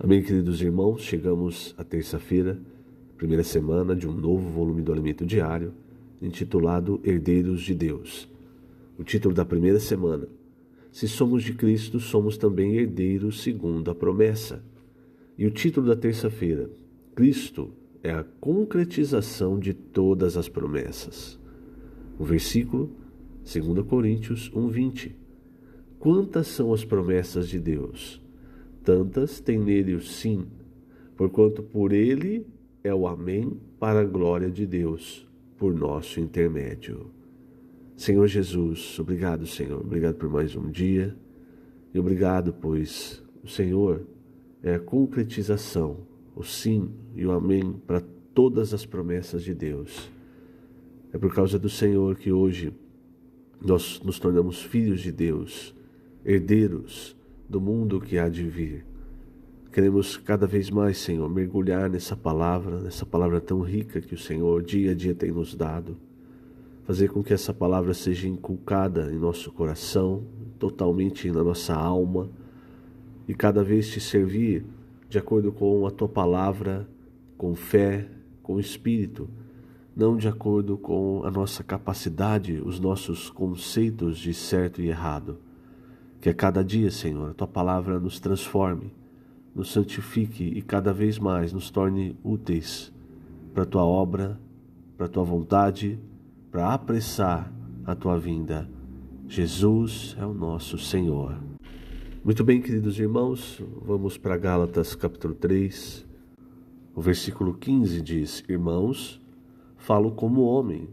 Amém, queridos irmãos, chegamos à terça-feira, primeira semana de um novo volume do Alimento Diário, intitulado Herdeiros de Deus. O título da primeira semana: Se somos de Cristo, somos também herdeiros segundo a promessa. E o título da terça-feira: Cristo é a concretização de todas as promessas. O versículo, 2 Coríntios 1:20. Quantas são as promessas de Deus? Tantas tem nele o sim, porquanto por ele é o amém para a glória de Deus, por nosso intermédio. Senhor Jesus, obrigado, Senhor, obrigado por mais um dia, e obrigado, pois o Senhor é a concretização, o sim e o amém para todas as promessas de Deus. É por causa do Senhor que hoje nós nos tornamos filhos de Deus, herdeiros do mundo que há de vir. Queremos cada vez mais, Senhor, mergulhar nessa palavra tão rica que o Senhor dia a dia tem nos dado. Fazer com que essa palavra seja inculcada em nosso coração, totalmente na nossa alma, e cada vez te servir de acordo com a tua palavra, com fé, com espírito, não de acordo com a nossa capacidade, os nossos conceitos de certo e errado. Que a cada dia, Senhor, a tua palavra nos transforme, nos santifique e cada vez mais nos torne úteis para a tua obra, para a tua vontade, para apressar a tua vinda. Jesus é o nosso Senhor. Muito bem, queridos irmãos, vamos para Gálatas capítulo 3. O versículo 15 diz: Irmãos, falo como homem,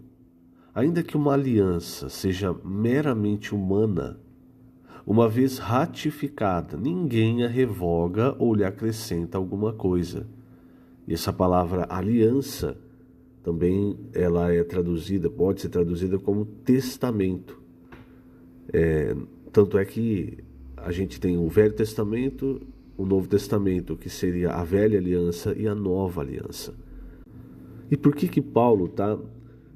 ainda que uma aliança seja meramente humana, uma vez ratificada, ninguém a revoga ou lhe acrescenta alguma coisa. E essa palavra aliança também ela pode ser traduzida como testamento. Tanto é que a gente tem o Velho Testamento, o Novo Testamento, que seria a Velha Aliança e a Nova Aliança. E por que Paulo está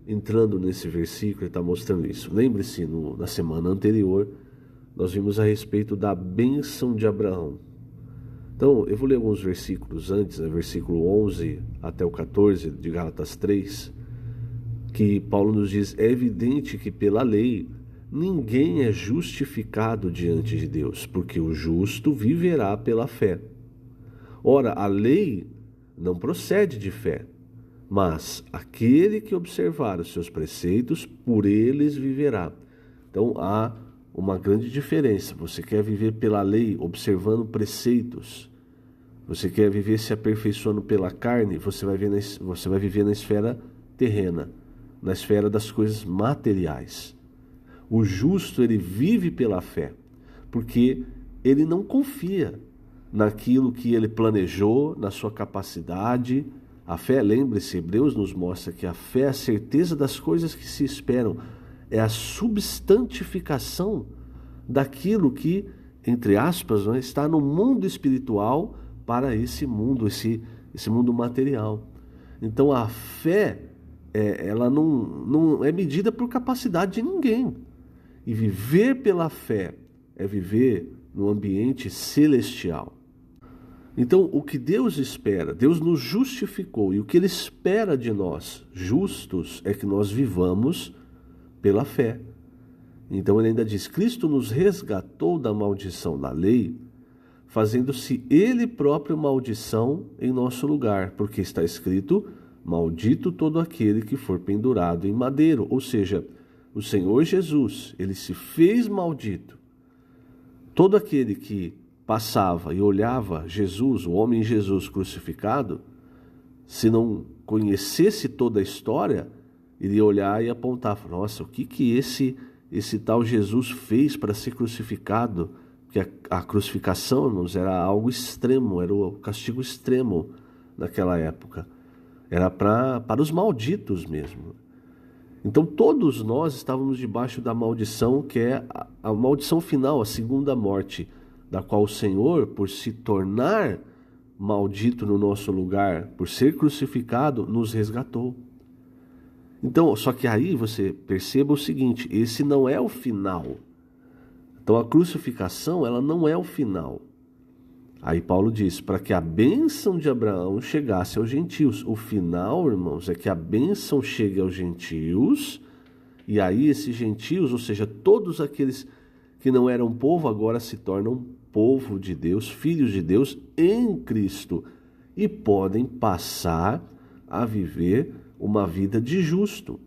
entrando nesse versículo e está mostrando isso? Lembre-se, na semana anterior, nós vimos a respeito da bênção de Abraão. Então, eu vou ler alguns versículos antes, versículo 11 até o 14 de Gálatas 3, que Paulo nos diz: é evidente que pela lei ninguém é justificado diante de Deus, porque o justo viverá pela fé. Ora, a lei não procede de fé, mas aquele que observar os seus preceitos, por eles viverá. Então, há uma grande diferença. Você quer viver pela lei, observando preceitos. Você quer viver se aperfeiçoando pela carne, você vai viver na esfera terrena, na esfera das coisas materiais. O justo, ele vive pela fé, porque ele não confia naquilo que ele planejou, na sua capacidade. A fé, lembre-se, Hebreus nos mostra que a fé é a certeza das coisas que se esperam, é a substantificação daquilo que, entre aspas, está no mundo espiritual para esse mundo, esse mundo material. Então a fé, ela não é medida por capacidade de ninguém. E viver pela fé é viver no ambiente celestial. Então o que Deus espera, Deus nos justificou, e o que Ele espera de nós, justos, é que nós vivamos pela fé. Então ele ainda diz: Cristo nos resgatou da maldição da lei, fazendo-se ele próprio maldição em nosso lugar, porque está escrito: maldito todo aquele que for pendurado em madeiro. Ou seja, o Senhor Jesus, ele se fez maldito. Todo aquele que passava e olhava Jesus, o homem Jesus crucificado, se não conhecesse toda a história, iria olhar e apontar: nossa, o que esse tal Jesus fez para ser crucificado? Porque a crucificação, irmãos, era algo extremo, era o castigo extremo naquela época. Era para os malditos mesmo. Então todos nós estávamos debaixo da maldição, que é a maldição final, a segunda morte, da qual o Senhor, por se tornar maldito no nosso lugar, por ser crucificado, nos resgatou. Então, só que aí você perceba o seguinte: esse não é o final. Então a crucificação, ela não é o final. Aí Paulo diz, para que a bênção de Abraão chegasse aos gentios. O final, irmãos, é que a bênção chegue aos gentios, e aí esses gentios, ou seja, todos aqueles que não eram povo, agora se tornam povo de Deus, filhos de Deus em Cristo, e podem passar a viver uma vida de justo.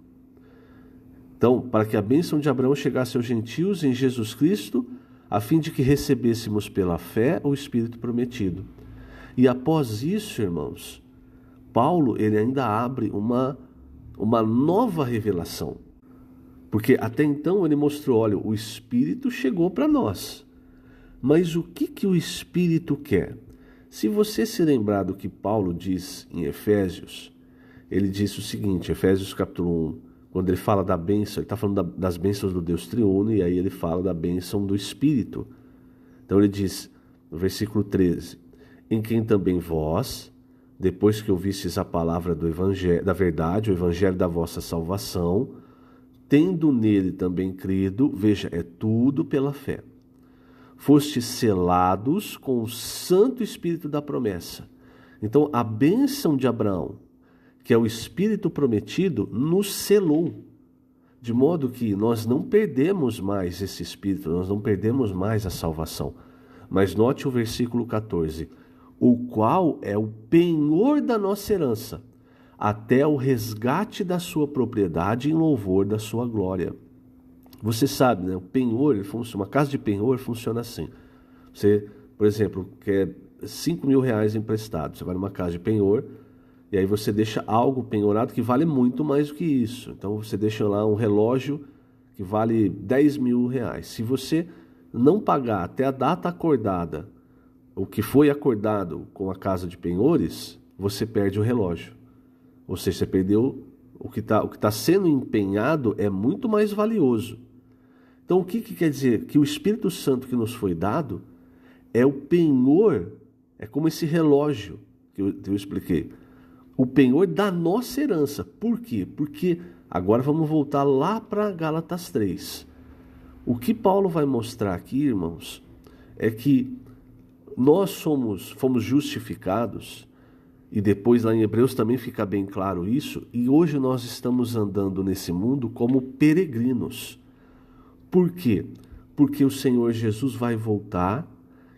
Então, para que a bênção de Abraão chegasse aos gentios em Jesus Cristo, a fim de que recebêssemos pela fé o Espírito prometido. E após isso, irmãos, Paulo ele ainda abre uma nova revelação. Porque até então ele mostrou, olha, o Espírito chegou para nós. Mas o que o Espírito quer? Se você se lembrar do que Paulo diz em Efésios, ele diz o seguinte, Efésios capítulo 1, quando ele fala da bênção, ele está falando das bênçãos do Deus triuno, e aí ele fala da bênção do Espírito. Então ele diz, no versículo 13, em quem também vós, depois que ouvistes a palavra do evangelho, da verdade, o evangelho da vossa salvação, tendo nele também crido, veja, é tudo pela fé, fostes selados com o Santo Espírito da promessa. Então a bênção de Abraão, que é o Espírito prometido, nos selou, de modo que nós não perdemos mais esse Espírito, nós não perdemos mais a salvação. Mas note o versículo 14, o qual é o penhor da nossa herança, até o resgate da sua propriedade em louvor da sua glória. Você sabe, né? O penhor, uma casa de penhor funciona assim. Você, por exemplo, quer 5 mil reais emprestado, você vai numa casa de penhor, e aí você deixa algo penhorado que vale muito mais do que isso. Então você deixa lá um relógio que vale 10 mil reais. Se você não pagar até a data acordada, o que foi acordado com a casa de penhores, você perde o relógio. Ou seja, você perdeu o que está sendo empenhado é muito mais valioso. Então o que quer dizer? Que o Espírito Santo que nos foi dado é o penhor, é como esse relógio que eu expliquei. O penhor da nossa herança. Por quê? Porque agora vamos voltar lá para Gálatas 3. O que Paulo vai mostrar aqui, irmãos, é que nós fomos justificados, e depois lá em Hebreus também fica bem claro isso, e hoje nós estamos andando nesse mundo como peregrinos. Por quê? Porque o Senhor Jesus vai voltar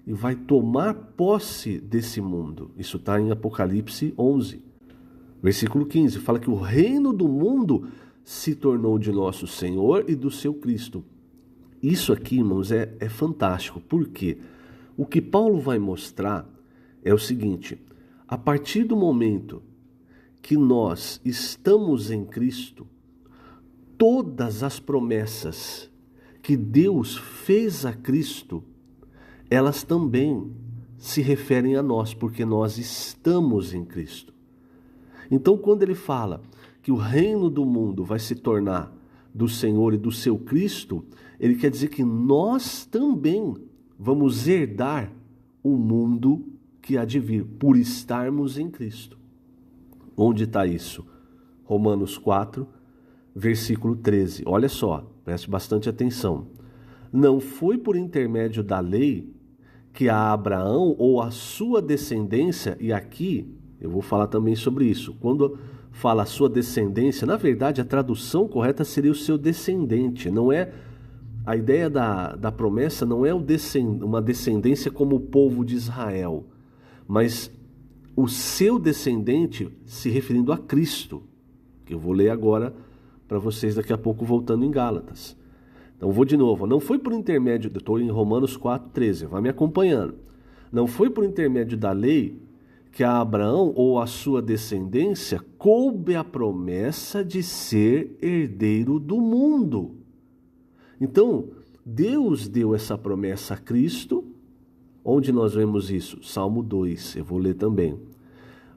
e vai tomar posse desse mundo. Isso está em Apocalipse 11. Versículo 15, fala que o reino do mundo se tornou de nosso Senhor e do seu Cristo. Isso aqui, irmãos, é fantástico. Por quê? O que Paulo vai mostrar é o seguinte, a partir do momento que nós estamos em Cristo, todas as promessas que Deus fez a Cristo, elas também se referem a nós, porque nós estamos em Cristo. Então, quando ele fala que o reino do mundo vai se tornar do Senhor e do seu Cristo, ele quer dizer que nós também vamos herdar o mundo que há de vir, por estarmos em Cristo. Onde está isso? Romanos 4, versículo 13. Olha só, preste bastante atenção. Não foi por intermédio da lei que a Abraão ou a sua descendência, e aqui eu vou falar também sobre isso. Quando fala a sua descendência, na verdade a tradução correta seria o seu descendente. Não é a ideia da promessa, não é uma descendência como o povo de Israel, mas o seu descendente se referindo a Cristo, que eu vou ler agora para vocês daqui a pouco voltando em Gálatas. Então vou de novo, não foi por intermédio, eu estou em Romanos 4,13, vai me acompanhando. Não foi por intermédio da lei que a Abraão ou a sua descendência coube a promessa de ser herdeiro do mundo. Então, Deus deu essa promessa a Cristo. Onde nós vemos isso? Salmo 2, eu vou ler também.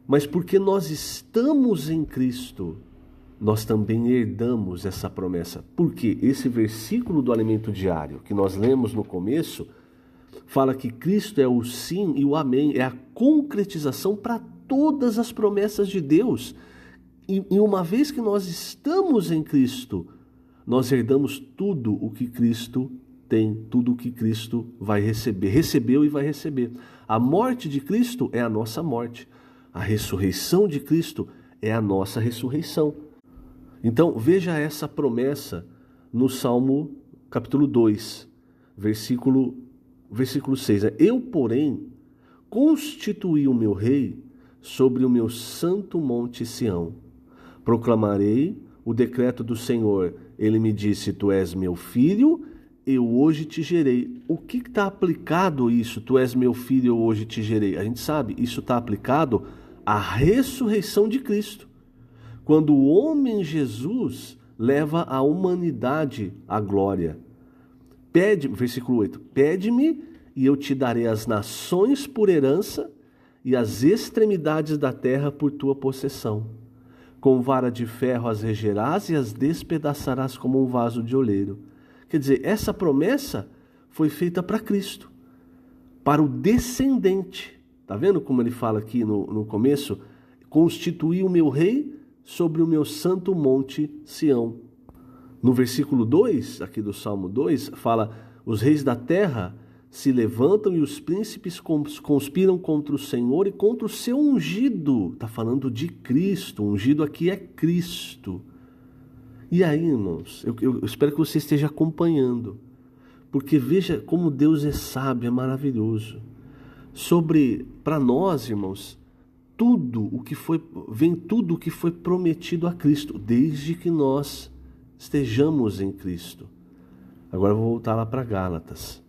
Mas porque nós estamos em Cristo, nós também herdamos essa promessa. Porque esse versículo do alimento diário que nós lemos no começo fala que Cristo é o sim e o amém, é a concretização para todas as promessas de Deus. E uma vez que nós estamos em Cristo, nós herdamos tudo o que Cristo tem, tudo o que Cristo vai receber, recebeu e vai receber. A morte de Cristo é a nossa morte. A ressurreição de Cristo é a nossa ressurreição. Então, veja essa promessa no Salmo capítulo 2, versículo 6. Eu, porém, constituí o meu rei sobre o meu santo monte Sião. Proclamarei o decreto do Senhor. Ele me disse, tu és meu filho, eu hoje te gerei. O que está aplicado isso? Tu és meu filho, eu hoje te gerei. A gente sabe, isso está aplicado à ressurreição de Cristo. Quando o homem Jesus leva a humanidade à glória. Versículo 8, pede-me e eu te darei as nações por herança e as extremidades da terra por tua possessão. Com vara de ferro as regerás e as despedaçarás como um vaso de oleiro. Quer dizer, essa promessa foi feita para Cristo, para o descendente. Está vendo como ele fala aqui no começo? Constituí o meu rei sobre o meu santo monte Sião. No versículo 2, aqui do Salmo 2, fala, os reis da terra se levantam e os príncipes conspiram contra o Senhor e contra o seu ungido. Está falando de Cristo, o ungido aqui é Cristo. E aí, irmãos, eu espero que você esteja acompanhando, porque veja como Deus é sábio, é maravilhoso. Para nós, irmãos, tudo o que foi prometido a Cristo, desde que nós estejamos em Cristo. Agora eu vou voltar lá para Gálatas.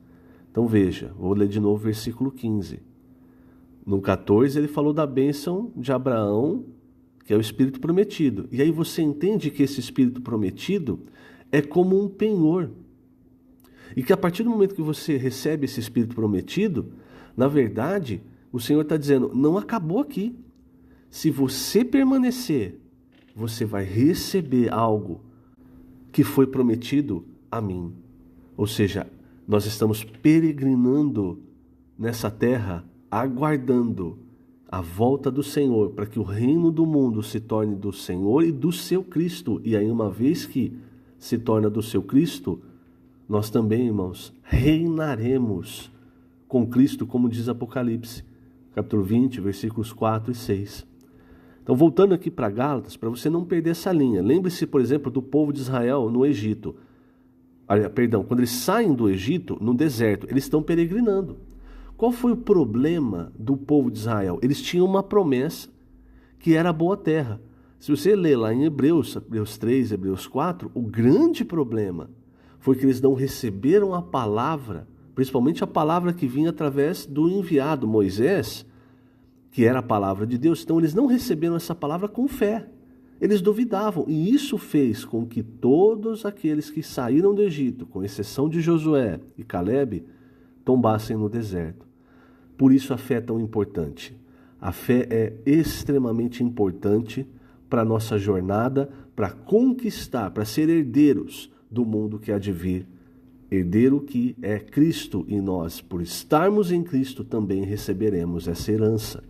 Então veja, vou ler de novo o versículo 15. No 14 ele falou da bênção de Abraão, que é o Espírito prometido. E aí você entende que esse Espírito prometido é como um penhor. E que a partir do momento que você recebe esse Espírito prometido, na verdade, o Senhor está dizendo, não acabou aqui. Se você permanecer, você vai receber algo que foi prometido a mim. Ou seja, nós estamos peregrinando nessa terra, aguardando a volta do Senhor, para que o reino do mundo se torne do Senhor e do seu Cristo. E aí, uma vez que se torna do seu Cristo, nós também, irmãos, reinaremos com Cristo, como diz Apocalipse, capítulo 20, versículos 4 e 6. Então, voltando aqui para Gálatas, para você não perder essa linha, lembre-se, por exemplo, do povo de Israel no Egito. Quando eles saem do Egito, no deserto, eles estão peregrinando. Qual foi o problema do povo de Israel? Eles tinham uma promessa que era a boa terra. Se você ler lá em Hebreus 3, Hebreus 4, o grande problema foi que eles não receberam a palavra, principalmente a palavra que vinha através do enviado Moisés, que era a palavra de Deus. Então eles não receberam essa palavra com fé. Eles duvidavam, e isso fez com que todos aqueles que saíram do Egito, com exceção de Josué e Calebe, tombassem no deserto. Por isso a fé é tão importante. A fé é extremamente importante para a nossa jornada, para conquistar, para ser herdeiros do mundo que há de vir. Herdeiro que é Cristo, e nós, por estarmos em Cristo, também receberemos essa herança.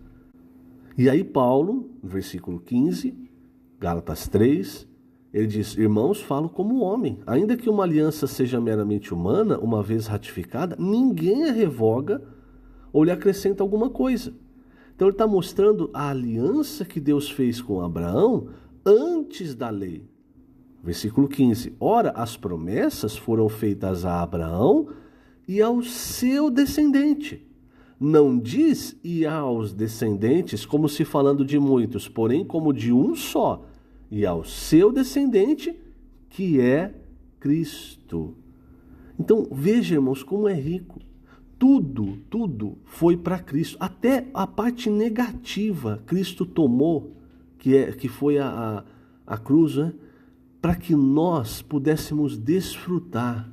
E aí Paulo, no versículo 15, Gálatas 3, ele diz, irmãos, falo como homem. Ainda que uma aliança seja meramente humana, uma vez ratificada, ninguém a revoga ou lhe acrescenta alguma coisa. Então ele está mostrando a aliança que Deus fez com Abraão antes da lei. Versículo 15, ora, as promessas foram feitas a Abraão e ao seu descendente. Não diz e aos descendentes, como se falando de muitos, porém como de um só, e ao seu descendente, que é Cristo. Então, veja, irmãos, como é rico. Tudo foi para Cristo. Até a parte negativa Cristo tomou, que foi a cruz, né? Para que nós pudéssemos desfrutar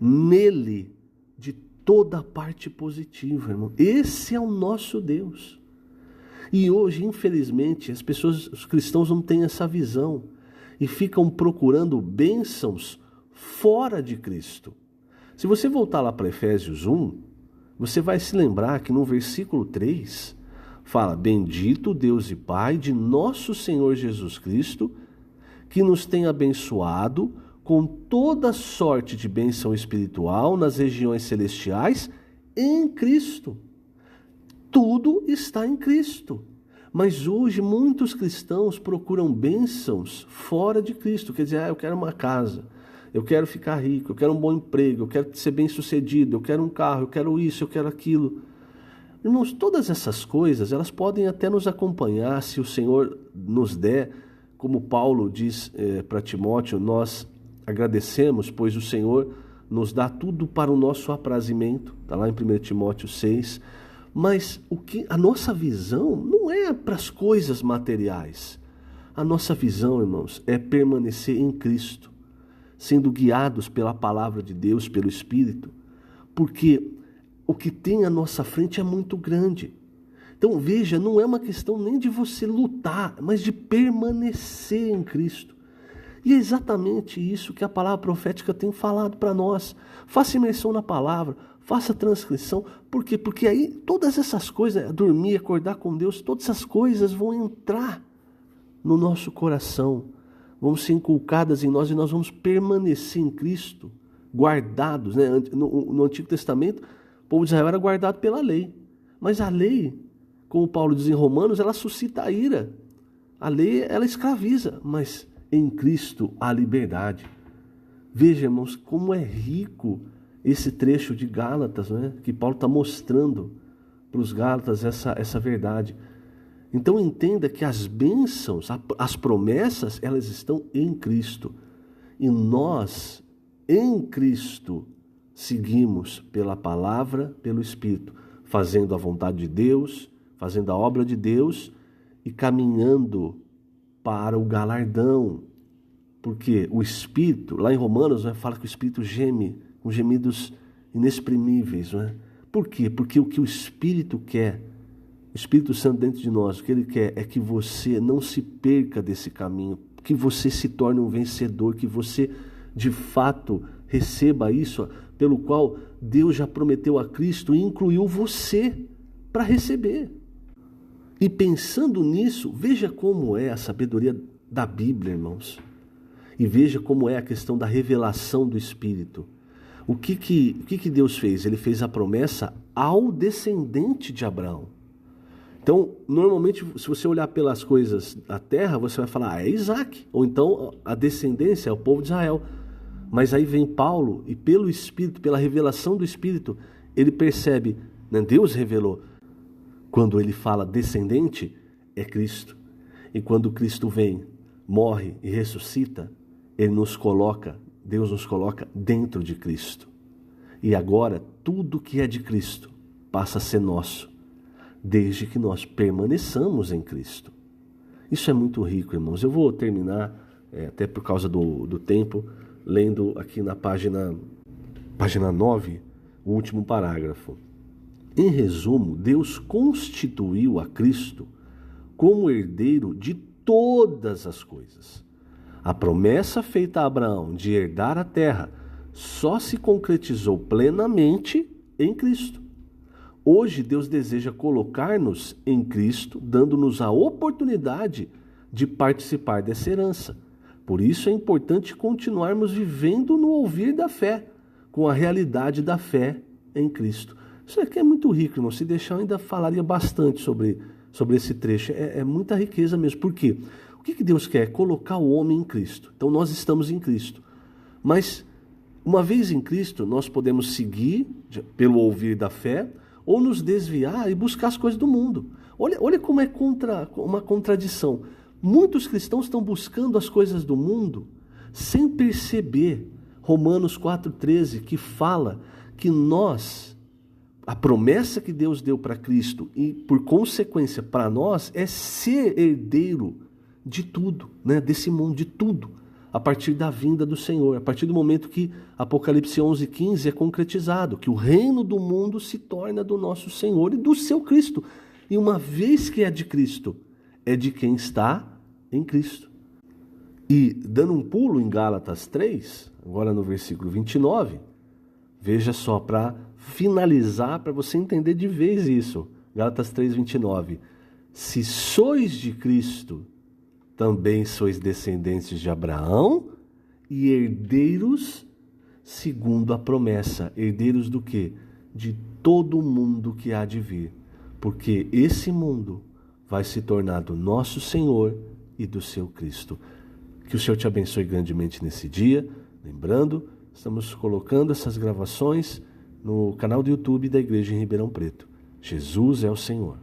nele de toda a parte positiva, irmão. Esse é o nosso Deus. E hoje, infelizmente, os cristãos não têm essa visão e ficam procurando bênçãos fora de Cristo. Se você voltar lá para Efésios 1, você vai se lembrar que no versículo 3 fala, bendito Deus e Pai de nosso Senhor Jesus Cristo, que nos tem abençoado com toda sorte de bênção espiritual nas regiões celestiais em Cristo. Tudo está em Cristo. Mas hoje muitos cristãos procuram bênçãos fora de Cristo. Quer dizer, eu quero uma casa, eu quero ficar rico, eu quero um bom emprego, eu quero ser bem-sucedido, eu quero um carro, eu quero isso, eu quero aquilo. Irmãos, todas essas coisas, elas podem até nos acompanhar se o Senhor nos der, como Paulo diz para Timóteo, nós agradecemos, pois o Senhor nos dá tudo para o nosso aprazimento, está lá em 1 Timóteo 6, mas a nossa visão não é para as coisas materiais. A nossa visão, irmãos, é permanecer em Cristo, sendo guiados pela palavra de Deus, pelo Espírito, porque o que tem à nossa frente é muito grande. Então veja, não é uma questão nem de você lutar, mas de permanecer em Cristo. E é exatamente isso que a palavra profética tem falado para nós. Faça imersão na palavra, faça transcrição. Por quê? Porque aí todas essas coisas, dormir, acordar com Deus, todas essas coisas vão entrar no nosso coração, vão ser inculcadas em nós e nós vamos permanecer em Cristo, guardados. Né? No Antigo Testamento, o povo de Israel era guardado pela lei. Mas a lei, como Paulo diz em Romanos, ela suscita a ira. A lei, ela escraviza, mas em Cristo há liberdade. Veja, irmãos, como é rico esse trecho de Gálatas, né? Que Paulo está mostrando para os Gálatas essa verdade. Então entenda que as bênçãos, as promessas, elas estão em Cristo. E nós, em Cristo, seguimos pela palavra, pelo Espírito, fazendo a vontade de Deus, fazendo a obra de Deus e caminhando para o galardão. Porque o Espírito, lá em Romanos, fala que o Espírito geme com gemidos inexprimíveis. Não é? Por quê? Porque o que o Espírito quer, o Espírito Santo dentro de nós, o que ele quer é que você não se perca desse caminho, que você se torne um vencedor, que você de fato receba isso pelo qual Deus já prometeu a Cristo e incluiu você para receber. E pensando nisso, veja como é a sabedoria da Bíblia, irmãos. E veja como é a questão da revelação do Espírito. O que Deus fez? Ele fez a promessa ao descendente de Abraão. Então, normalmente, se você olhar pelas coisas da terra, você vai falar, é Isaac. Ou então, a descendência é o povo de Israel. Mas aí vem Paulo e pelo Espírito, pela revelação do Espírito, ele percebe, né, Deus revelou. Quando ele fala descendente, é Cristo. E quando Cristo vem, morre e ressuscita, Deus nos coloca dentro de Cristo. E agora, tudo que é de Cristo passa a ser nosso, desde que nós permaneçamos em Cristo. Isso é muito rico, irmãos. Eu vou terminar, até por causa do tempo, lendo aqui na página 9, o último parágrafo. Em resumo, Deus constituiu a Cristo como herdeiro de todas as coisas. A promessa feita a Abraão de herdar a terra só se concretizou plenamente em Cristo. Hoje Deus deseja colocar-nos em Cristo, dando-nos a oportunidade de participar dessa herança. Por isso é importante continuarmos vivendo no ouvir da fé, com a realidade da fé em Cristo. Isso aqui é muito rico, irmão. Se deixar, eu ainda falaria bastante sobre esse trecho. É muita riqueza mesmo. Por quê? O que Deus quer? Colocar o homem em Cristo. Então nós estamos em Cristo. Mas, uma vez em Cristo, nós podemos seguir pelo ouvir da fé ou nos desviar e buscar as coisas do mundo. Olha como é uma contradição. Muitos cristãos estão buscando as coisas do mundo sem perceber Romanos 4,13, que fala que a promessa que Deus deu para Cristo e, por consequência, para nós, é ser herdeiro de tudo, né? Desse mundo, de tudo, a partir da vinda do Senhor, a partir do momento que Apocalipse 11,15 é concretizado, que o reino do mundo se torna do nosso Senhor e do seu Cristo. E uma vez que é de Cristo, é de quem está em Cristo. E, dando um pulo em Gálatas 3, agora no versículo 29, veja só, para finalizar, para você entender de vez isso. Gálatas 3, 29. Se sois de Cristo, também sois descendentes de Abraão e herdeiros segundo a promessa. Herdeiros do quê? De todo mundo que há de vir. porque esse mundo vai se tornar do nosso Senhor e do seu Cristo. Que o Senhor te abençoe grandemente nesse dia. Lembrando, estamos colocando essas gravações no canal do YouTube da Igreja em Ribeirão Preto. Jesus é o Senhor.